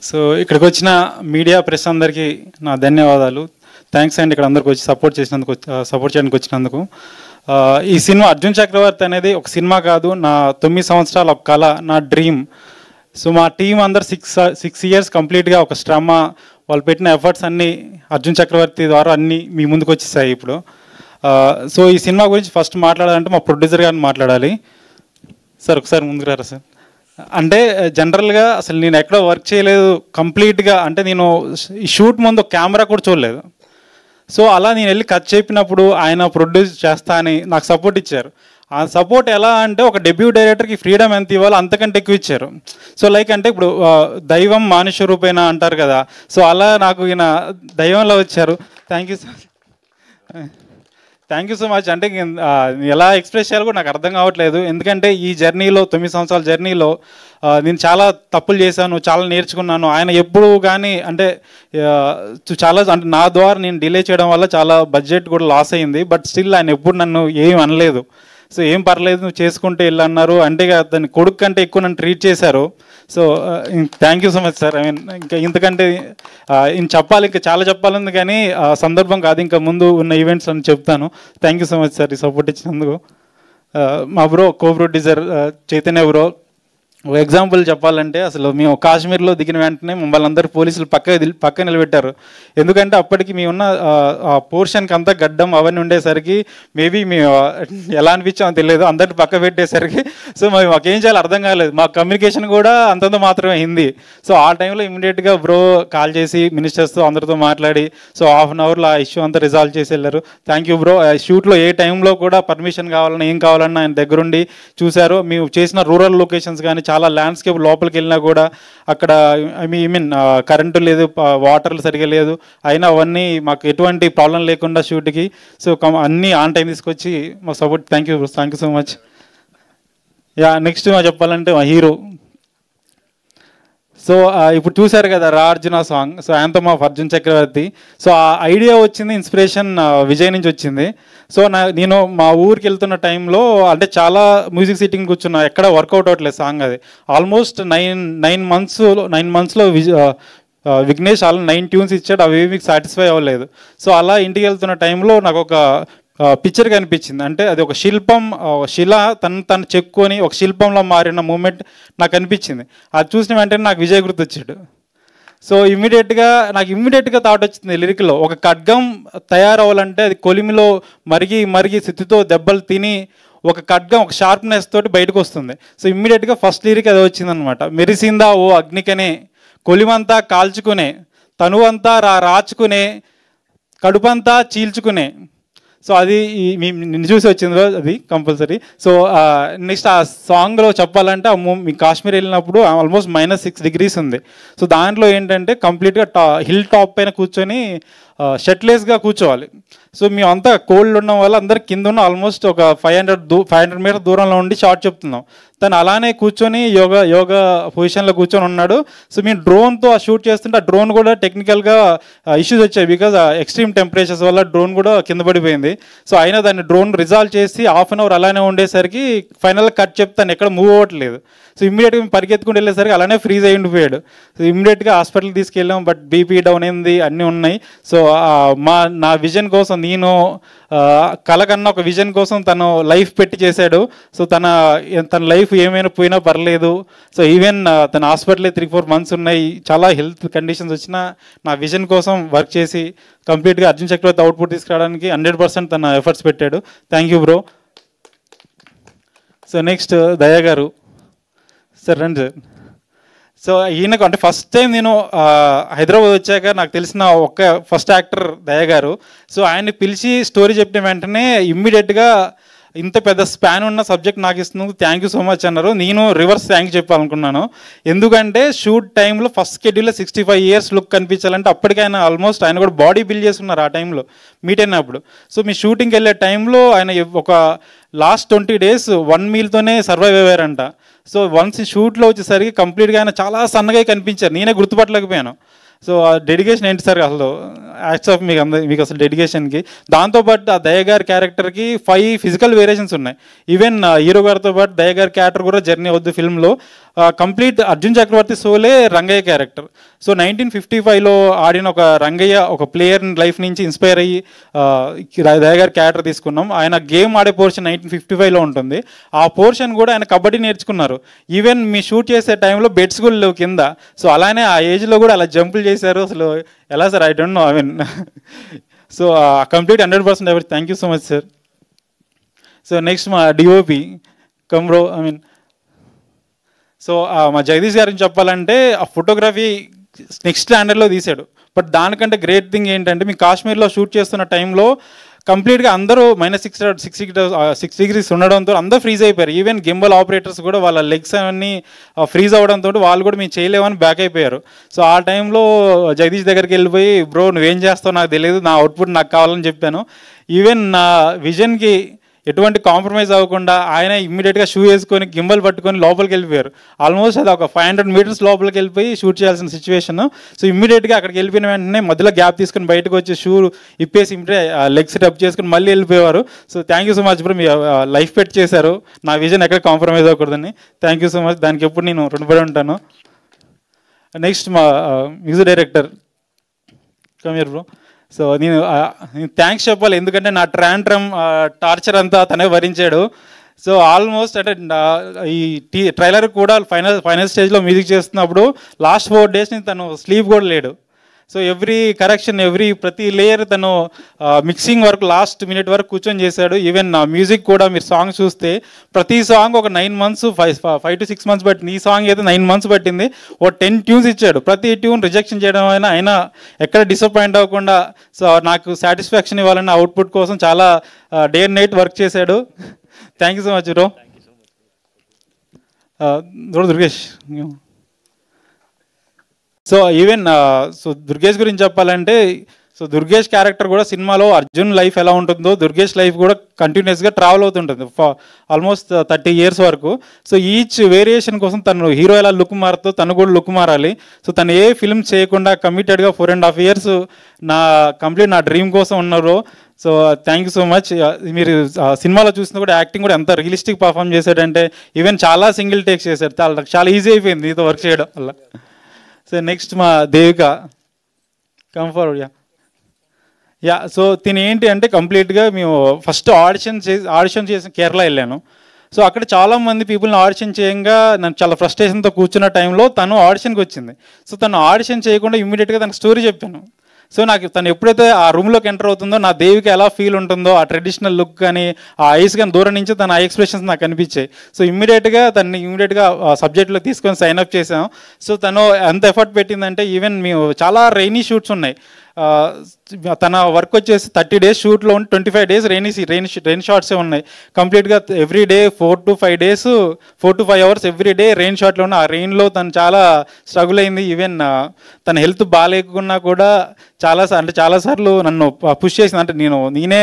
So ఇక్కడికి వచ్చిన media press అందరికీ నా ధన్యవాదాలు. థ్యాంక్స్ అండి ఇక్కడ అందరికి వచ్చి సపోర్ట్ చేయడానికి వచ్చినందుకు. ఈ సినిమా అర్జున్ చక్రవర్తి అనేది ఒక సినిమా కాదు, నా 9 సంవత్సరాల ఒక కళ, నా డ్రీమ్. సో మా టీం అందరు 6 ఇయర్స్ కంప్లీట్గా ఒక శ్రమ, వాళ్ళు పెట్టిన ఎఫర్ట్స్ అన్నీ అర్జున్ చక్రవర్తి ద్వారా అన్నీ మీ ముందుకు వచ్చేసాయి ఇప్పుడు. సో ఈ సినిమా గురించి ఫస్ట్ మాట్లాడాలంటే మా ప్రొడ్యూసర్ గారిని మాట్లాడాలి. సార్ ఒకసారి ముందుకు రారా సార్. అంటే జనరల్గా అసలు నేను ఎక్కడో వర్క్ చేయలేదు కంప్లీట్గా, అంటే నేను ఈ షూట్ ముందు కెమెరా కూడా చూడలేదు. సో అలా నేను వెళ్ళి కట్ చెప్పినప్పుడు ఆయన ప్రొడ్యూస్ చేస్తా అని నాకు సపోర్ట్ ఇచ్చారు. ఆ సపోర్ట్ ఎలా అంటే ఒక డెబ్యూ డైరెక్టర్కి ఫ్రీడమ్ ఎంత ఇవ్వాలో అంతకంటే ఎక్కువ ఇచ్చారు. సో లైక్ అంటే ఇప్పుడు దైవం మానుష్య రూపేణ అంటారు కదా, సో అలా నాకు ఈయన దైవంలో వచ్చారు. Thank you so much. అంటే ఎలా ఎక్స్ప్రెస్ చేయాలో కూడా నాకు అర్థం కావట్లేదు, ఎందుకంటే ఈ జర్నీలో 9 సంవత్సరాల జర్నీలో నేను చాలా తప్పులు చేశాను, చాలా నేర్చుకున్నాను. ఆయన ఎప్పుడు కానీ అంటే చాలా అంటే నా ద్వారా నేను డిలే చేయడం వల్ల చాలా బడ్జెట్ కూడా లాస్ అయింది, బట్ స్టిల్ ఆయన ఎప్పుడు నన్ను ఏం అనలేదు. సో ఏం పర్లేదు నువ్వు చేసుకుంటే వెళ్ళన్నారు, అంటే దాన్ని కొడుకు కంటే ఎక్కువ నన్ను ట్రీట్ చేశారు. So thank you so much sir. I mean ఇంకా ఇంతకంటే చెప్పాలి, ఇంకా చాలా చెప్పాలని, కానీ సందర్భం కాదు, ఇంకా ముందు ఉన్న ఈవెంట్స్ అని చెప్తాను. Thank you so much sir ఈ సపోర్ట్ ఇచ్చినందుకు. మా bro co producer Chaitanya bro, ఒక ఎగ్జాంపుల్ చెప్పాలంటే అసలు మేము కాశ్మీర్లో దిగిన వెంటనే మమ్మల్ని అందరూ పోలీసులు పక్క నిలబెట్టారు. ఎందుకంటే అప్పటికి మేము ఉన్న ఆ పోర్షన్కి అంతా గడ్డం అవన్నీ ఉండేసరికి మేబీ మేము ఎలా అనిపించామో తెలియదు, అందరిని పక్క పెట్టేసరికి సో మాకేం చేయాలో అర్థం కాలేదు. మా కమ్యూనికేషన్ కూడా అంతంత మాత్రమే హిందీ. సో ఆ టైంలో ఇమీడియట్గా బ్రో కాల్ చేసి మినిస్టర్స్తో అందరితో మాట్లాడి సో ½ అన్ అవర్లో ఆ ఇష్యూ అంతా రిజాల్వ్ చేసి వెళ్ళారు. Thank you bro. షూట్లో ఏ టైంలో కూడా పర్మిషన్ కావాలన్నా ఏం కావాలన్నా ఆయన దగ్గరుండి చూశారు. మేము చేసిన రూరల్ లొకేషన్స్ కానీ చాలా ల్యాండ్స్కేప్ లోపలికి వెళ్ళినా కూడా అక్కడ ఐ మీన్ కరెంటు లేదు, వాటర్లు సరిగా లేదు, అయినా అవన్నీ మాకు ఎటువంటి ప్రాబ్లం లేకుండా షూట్కి సో అన్నీ ఆన్ టైం తీసుకొచ్చి మాకు support. Thank you so much. Next చెప్పాలంటే మా హీరో. సో ఇప్పుడు చూశారు కదా రా Arjuna song, so anthem of Arjun Chakravarthy. So ఆ ఐడియా వచ్చింది, ఇన్స్పిరేషన్ విజయ్ నుంచి వచ్చింది. సో నేను మా ఊరికి వెళ్తున్న టైంలో అంటే చాలా మ్యూజిక్ సిట్టింగ్ కూర్చున్నా, ఎక్కడ వర్కౌట్ అవ్వట్లేదు సాంగ్. అది ఆల్మోస్ట్ 9 monthsలో విఘ్నేష్ అలా 9 ట్యూన్స్ ఇచ్చాడు, అవి మీకు సాటిస్ఫై అవ్వలేదు. సో అలా ఇంటికి వెళ్తున్న టైంలో నాకు ఒక పిక్చర్ కనిపించింది. అంటే అది ఒక శిల తను చెక్కుని ఒక శిల్పంలో మారిన మూమెంట్ నాకు అనిపించింది. అది చూసిన వెంటనే నాకు విజయ్ గుర్తొచ్చాడు. సో ఇమ్మీడియట్గా థాట్ వచ్చింది లిరిక్లో, ఒక ఖడ్గం తయారవ్వాలంటే అది కొలిమిలో మరిగి సిత్తుతో దెబ్బలు తిని ఒక ఖడ్గం ఒక షార్ప్నెస్ తోటి బయటకు వస్తుంది. సో ఇమ్మీడియట్గా ఫస్ట్ లిరిక్ అది వచ్చిందనమాట. మెరిసిందా ఓ అగ్నికనే, కొలిమంతా కాల్చుకునే, తనువంతా రాచుకునే, కడుపంతా చీల్చుకునే. సో అది నిన్ను చూసి వచ్చింది అది కంపల్సరీ. సో నెక్స్ట్ ఆ సాంగ్లో చెప్పాలంటే మీ కాశ్మీర్ వెళ్ళినప్పుడు ఆల్మోస్ట్ -6 degrees ఉంది. సో దాంట్లో ఏంటంటే కంప్లీట్గా హిల్ టాప్ పైన కూర్చొని షర్ట్లెస్గా కూర్చోవాలి. సో మేము అంతా కోల్డ్ ఉండడం వల్ల అందరు కింద ఉన్న ఆల్మోస్ట్ ఒక 500 మీటర్ దూరంలో ఉండి షార్ట్ చెప్తున్నాం. తను అలానే కూర్చొని యోగా పొజిషన్లో కూర్చొని ఉన్నాడు. సో మేము డ్రోన్తో ఆ షూట్ చేస్తుంటే ఆ డ్రోన్ కూడా టెక్నికల్గా ఇష్యూస్ వచ్చాయి, బికాజ్ ఎక్స్ట్రీమ్ టెంపరేచర్స్ వల్ల డ్రోన్ కూడా కింద పడిపోయింది. సో అయినా దాన్ని డ్రోన్ రిజాల్వ్ చేసి ½ అన్ అవర్ అలానే ఉండేసరికి ఫైనల్గా కట్ చెప్తాను ఎక్కడ మూవ్ అవ్వట్లేదు. సో ఇమ్మీడియట్గా మేము పరిగెత్తుకుంటూ వెళ్ళేసరికి అలానే ఫ్రీజ్ అయ్యి ఉండిపోయాడు. సో ఇమ్మీడియట్గా హాస్పిటల్కి తీసుకెళ్ళాం, బట్ బీపీ డౌన్ అయింది, అన్నీ ఉన్నాయి. సో నా విజన్ కోసం నేను కళ కన్నా ఒక విజన్ కోసం తను లైఫ్ పెట్టి చేశాడు. సో తన లైఫ్ ఏమైనా పోయినా పర్లేదు. సో ఈవెన్ తన హాస్పిటల్ 3-4 months ఉన్నాయి, చాలా హెల్త్ కండిషన్స్ వచ్చినా నా విజన్ కోసం వర్క్ చేసి కంప్లీట్గా అర్జున్ చక్రవర్తి అవుట్పుట్ తీసుకురావడానికి 100% తన ఎఫర్ట్స్ పెట్టాడు. Thank you bro. So next దయా గారు. సార్ రండి సార్. సో ఈయనకు అంటే ఫస్ట్ టైం నేను హైదరాబాద్ వచ్చాక నాకు తెలిసిన ఫస్ట్ యాక్టర్ దయా గారు. సో ఆయన్ని పిలిచి స్టోరీ చెప్పిన వెంటనే ఇమ్మీడియట్గా ఇంత పెద్ద స్పాన్ ఉన్న సబ్జెక్ట్ నాకు ఇస్తున్నందుకు థ్యాంక్ యూ సో మచ్ అన్నారు. నేను రివర్స్ థ్యాంక్ చెప్పాలనుకున్నాను, ఎందుకంటే షూట్ టైంలో ఫస్ట్ షెడ్యూల్లో 65 years లుక్ కనిపించాలంటే అప్పటికి ఆయన కూడా బాడీ బిల్డ్ చేసుకున్నారు ఆ టైంలో మీట్ అయినప్పుడు. సో మీ షూటింగ్కి వెళ్ళే టైంలో ఆయన ఒక లాస్ట్ 20 days 1 mealతోనే సర్వైవ్ అయ్యారంట. సో వన్స్ షూట్లో వచ్చేసరికి కంప్లీట్గా ఆయన చాలా సన్నగా కనిపించారు, నేనే గుర్తుపట్టలేకపోయాను. సో ఆ డెడికేషన్ ఏంటి సార్ అసలు? యాక్ట్స్ ఆఫ్ మీకు అసలు డెడికేషన్కి. దాంతోపాటు ఆ దయ గారి క్యారెక్టర్కి 5 ఫిజికల్ వేరియేషన్స్ ఉన్నాయి. ఈవెన్ హీరో గారితో పాటు దయ గారి క్యారెక్టర్ కూడా జర్నీ అవుద్ది ఫిల్మ్లో. కంప్లీట్ అర్జున్ చక్రవర్తి సోలే రంగయ్య క్యారెక్టర్. సో 1955లో ఆడిన ఒక రంగయ్య ఒక ప్లేయర్ లైఫ్ నుంచి ఇన్స్పైర్ అయ్యి దయ గారి క్యారెక్టర్ తీసుకున్నాం. ఆయన గేమ్ ఆడే పోర్షన్ 1955లో ఉంటుంది. ఆ పోర్షన్ కూడా ఆయన కబడ్డీ నేర్చుకున్నారు. ఈవెన్ మీ షూట్ చేసే టైంలో బెడ్స్ కూడా లేవు కింద. సో అలానే ఆ ఏజ్లో కూడా అలా జంపులు చేశారు. అసలు ఎలా sir? I don't know. I mean so complete 100% ఎవరి. Thank you so much sir. So next మా డిఓపి కమ్రో. ఐ మీన్ సో మా జగదీష్ గారిని చెప్పాలంటే ఆ ఫోటోగ్రఫీ నెక్స్ట్ స్టాండర్డ్లో తీశాడు. బట్ దానికంటే గ్రేట్ థింగ్ ఏంటంటే మీ కాశ్మీర్లో షూట్ చేస్తున్న టైంలో కంప్లీట్గా అందరూ -6 degrees ఉండడంతో అందరూ ఫ్రీజ్ అయిపోయారు. ఈవెన్ గింబల్ ఆపరేటర్స్ కూడా వాళ్ళ లెగ్స్ అవన్నీ ఫ్రీజ్ అవ్వడంతో వాళ్ళు కూడా మేము చేయలేమని బ్యాక్ అయిపోయారు. సో ఆ టైంలో జగదీష్ దగ్గరికి వెళ్ళిపోయి, బ్రో నువ్వేం చేస్తావు నాకు తెలియదు, నా అవుట్పుట్ నాకు కావాలని చెప్పాను. ఈవెన్ నా విజన్కి ఎటువంటి కాంప్రమైజ్ అవ్వకుండా ఆయన ఇమ్మీడియట్గా షూ వేసుకొని గింబల్ పట్టుకొని లోపలికి వెళ్ళిపోయారు. ఆల్మోస్ట్ అది ఒక 500 meters లోపలికి వెళ్ళిపోయి షూట్ చేయాల్సిన సిచ్యువేషన్. సో ఇమ్మీడియట్గా అక్కడికి వెళ్ళిపోయిన వెంటనే మధ్యలో గ్యాప్ తీసుకొని బయటకు వచ్చి షూ ఇప్పేసి లెగ్స్ రబ్ చేసుకుని మళ్ళీ వెళ్ళిపోయేవారు. So thank you so much bro, మీ లైఫ్ పెట్ చేశారు. నా విజన్ ఎక్కడ కాంప్రమైజ్ అవ్వకూడదని. Thank you so much. దానికి ఎప్పుడు నేను రుణపడి ఉంటాను. నెక్స్ట్ మా music director Kameer bro. So నేను థ్యాంక్స్ చెప్పాలి, ఎందుకంటే నా టార్చర్ అంతా తనే భరించాడు. సో ఆల్మోస్ట్ అంటే ఈ ట్రైలర్ కూడా ఫైనల్ స్టేజ్లో మ్యూజిక్ చేస్తున్నప్పుడు లాస్ట్ 4 days నుంచి తను స్లీప్ కూడా లేడు. సో ఎవ్రీ కరెక్షన్ ప్రతి లేయర్ తను మిక్సింగ్ వరకు లాస్ట్ మినిట్ వరకు కూర్చొని చేశాడు. ఈవెన్ మ్యూజిక్ కూడా మీరు సాంగ్ చూస్తే ప్రతి సాంగ్ ఒక 9 months 5 to 6 months పట్టింది. ఈ సాంగ్ అయితే 9 months పట్టింది. 10 tunes ఇచ్చాడు. ప్రతి ట్యూన్ రిజెక్షన్ చేయడం అయినా ఎక్కడ డిసప్పాయింట్ అవ్వకుండా సో నాకు సాటిస్ఫాక్షన్ ఇవ్వాలన్న అవుట్పుట్ కోసం చాలా డే అండ్ నైట్ వర్క్ చేశాడు. Thank you so much bro. Durgesh. So even so Durgesh గురించి చెప్పాలంటే సో దుర్గేష్ క్యారెక్టర్ కూడా సినిమాలో అర్జున్ లైఫ్ ఎలా ఉంటుందో దుర్గేష్ లైఫ్ కూడా కంటిన్యూస్గా ట్రావెల్ అవుతుంటుంది ఆల్మోస్ట్ 30 years వరకు. సో ఈచ్ వేరియేషన్ కోసం తను హీరో ఎలా లుక్ మారుతో తను కూడా లుక్ మారాలి. సో తను ఏ ఫిల్మ్ చేయకుండా కమిటెడ్గా 4.5 years నా డ్రీమ్ కోసం ఉన్నారు. So thank you so much. మీరు సినిమాలో చూసినా కూడా యాక్టింగ్ కూడా ఎంత రియలిస్టిక్ పర్ఫామ్ చేశాడంటే ఈవెన్ చాలా సింగిల్ టేక్స్ చేశాడు. చాలా ఈజీ అయిపోయింది నీతో వర్క్ చేయడం వల్ల. సో నెక్స్ట్ మా దేవిక కంఫర్ట్. సో తిని ఏంటి అంటే కంప్లీట్గా మేము ఫస్ట్ ఆడిషన్ చేసి కేరళ వెళ్ళాను. సో అక్కడ చాలామంది పీపుల్ని ఆడిషన్ చేయంగా నేను చాలా ఫ్రస్ట్రేషన్తో కూర్చున్న టైంలో తను ఆడిషన్కి వచ్చింది. సో తను ఆడిషన్ చేయకుండా ఇమ్మీడియట్గా తనకు స్టోరీ చెప్పాను. సో నాకు తను ఎప్పుడైతే ఆ రూమ్లోకి ఎంటర్ అవుతుందో నా దేవికి ఎలా ఫీల్ ఉంటుందో ఆ ట్రెడిషనల్ లుక్ కానీ ఆ ఐస్ కానీ దూరం నుంచి తన ఐ ఎక్స్ప్రెషన్స్ నాకు కనిపించాయి. సో ఇమ్మీడియట్గా సబ్జెక్ట్లో తీసుకొని సైన్ అప్ చేసాం. సో తను ఎంత ఎఫర్ట్ పెట్టిందంటే ఈవెన్ మేము చాలా రైనీ షూట్స్ ఉన్నాయి. తన వర్క్ వచ్చేసి 30 days షూట్లో ఉండి 25 days రెయిన్ షాట్సే ఉన్నాయి. కంప్లీట్గా every day 4 to 5 hours every day rain షాట్లో ఉన్న ఆ రెయిన్లో తను చాలా స్ట్రగుల్ అయింది. ఈవెన్ తన హెల్త్ బాగాలేకున్నా కూడా చాలాసార్లు నన్ను పుష్ చేసింది. అంటే నేనే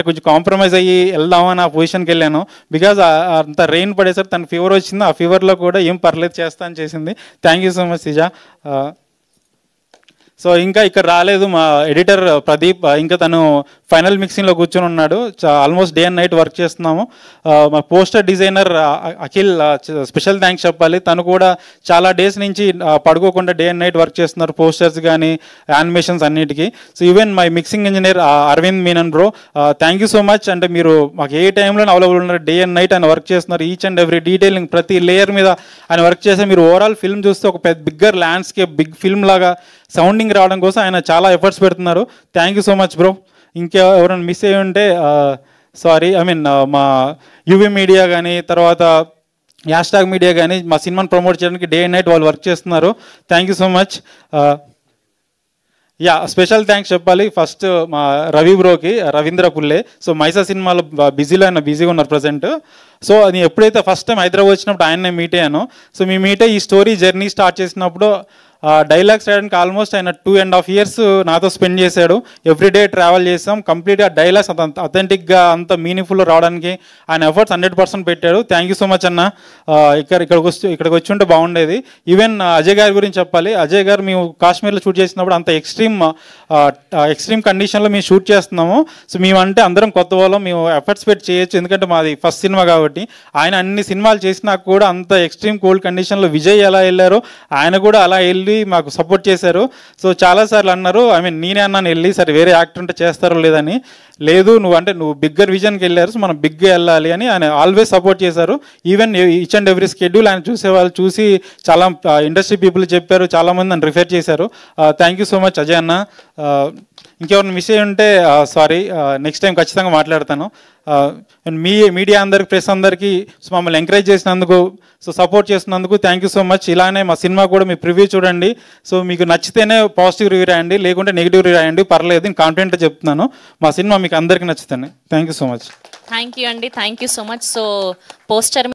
కొంచెం కాంప్రమైజ్ అయ్యి వెళ్దామని ఆ పొజిషన్కి వెళ్ళాను. బికాజ్ అంత రెయిన్ పడేసరికి తన ఫీవర్ వచ్చింది. ఆ ఫీవర్లో కూడా ఏం పర్లేదు చేస్తా అని చేసింది. Thank you so much సిజా. So ఇంకా ఇక్కడ రాలేదు మా ఎడిటర్ ప్రదీప్, ఇంకా తను ఫైనల్ మిక్సింగ్లో కూర్చొని ఉన్నాడు. Almost day and night work చేస్తున్నాము. మా poster designer Akhil special thanks చెప్పాలి. తను కూడా చాలా డేస్ నుంచి పడుకోకుండా డే అండ్ నైట్ వర్క్ చేస్తున్నారు పోస్టర్స్ కానీ యానిమేషన్స్ అన్నిటికీ. So even my mixing engineer Aravind Menon bro, thank you so much. అంటే మీరు మాకు ఏ టైంలో అవైలబుల్ ఉన్నారు, డే అండ్ నైట్ ఆయన వర్క్ చేస్తున్నారు. ఈచ్ అండ్ ఎవ్రీ డీటెయిలింగ్ ప్రతి లేయర్ మీద ఆయన వర్క్ చేస్తే మీరు ఓవరాల్ ఫిల్మ్ చూస్తే ఒక బిగ్గర్ ల్యాండ్స్కేప్ బిగ్ ఫిల్మ్ లాగా సౌండింగ్ రావడం కోసం ఆయన చాలా ఎఫర్ట్స్ పెడుతున్నారు. Thank you so much bro. ఇంకా ఎవరైనా మిస్ అయ్యి ఉంటే సారీ. మా యూవీ మీడియా కానీ తర్వాత హ్యాష్ట్యాగ్ మీడియా కానీ మా సినిమాని ప్రమోట్ చేయడానికి డే అండ్ నైట్ వాళ్ళు వర్క్ చేస్తున్నారు. Thank you so much. Special thanks చెప్పాలి ఫస్ట్ మా రవి బ్రోకి, రవీంద్ర పుల్లే. సో మైసా సినిమాలో బిజీగా ఉన్నారు ప్రజెంట్. సో అది ఎప్పుడైతే ఫస్ట్ టైం హైదరాబాద్ వచ్చినప్పుడు ఆయన్నే మీట్ అయ్యాను. సో మీ మీట్ ఈ స్టోరీ జర్నీ స్టార్ట్ చేసినప్పుడు డైలాగ్స్ రాయడానికి ఆల్మోస్ట్ ఆయన 2.5 years నాతో స్పెండ్ చేశాడు. ఎవ్రీడే ట్రావెల్ చేసాం. కంప్లీట్గా డైలాగ్స్ అంత అథెంటిక్గా అంత మీనింగ్ఫుల్ రావడానికి ఆయన ఎఫర్ట్స్ 100% పెట్టాడు. థ్యాంక్ యూ సో మచ్ అన్న. ఇక్కడికి వచ్చి ఉంటే బాగుండేది. ఈవెన్ అజయ్ గారి గురించి చెప్పాలి. అజయ్ గారు మేము కాశ్మీర్లో షూట్ చేసినప్పుడు అంత ఎక్స్ట్రీమ్ కండిషన్లో మేము షూట్ చేస్తున్నాము. సో మేమంటే అందరం కొత్త వాళ్ళం, మేము ఎఫర్ట్స్ పెట్టి చేయొచ్చు, ఎందుకంటే మాది ఫస్ట్ సినిమా కాబట్టి. ఆయన అన్ని సినిమాలు చేసినా కూడా అంత ఎక్స్ట్రీమ్ కోల్డ్ కండిషన్లో విజయ్ ఎలా వెళ్ళారో ఆయన కూడా అలా వెళ్ళి మాకు సపోర్ట్ చేశారు. సో చాలాసార్లు అన్నారు, నేనే అన్నాను వెళ్ళి, సరే వేరే యాక్టర్ ఉంటే చేస్తారో లేదని. లేదు నువ్వు బిగ్గర్ విజన్కి వెళ్ళారు, సో మనం బిగ్గా వెళ్ళాలి అని ఆయన ఆల్వేస్ సపోర్ట్ చేశారు. Even each and every schedule ఆయన చూసేవాళ్ళు చూసి చాలా ఇండస్ట్రీ పీపుల్ చెప్పారు, చాలామంది నన్ను రిఫర్ చేశారు. Thank you so much Ajay అన్న. ఇంకెవరిని మిస్ అయ్యి ఉంటే సారీ, నెక్స్ట్ టైం ఖచ్చితంగా మాట్లాడతాను. మీడియా అందరికి, ప్రెస్ అందరికీ మమ్మల్ని ఎంకరేజ్ చేసినందుకు, సో సపోర్ట్ చేసినందుకు థ్యాంక్ యూ సో మచ్. ఇలానే మా సినిమా కూడా మీ ప్రివ్యూ చూడండి. సో మీకు నచ్చితేనే పాజిటివ్ రివ్యూ రాయండి, లేకుంటే నెగిటివ్ రివ్యూ రాయండి, పర్లేదు. నేను కాన్ఫిడెంట్గా చెప్తున్నాను మా సినిమా మీకు అందరికీ నచ్చుతాను. Thank you so much. Thank you అండి, thank you so much. So poster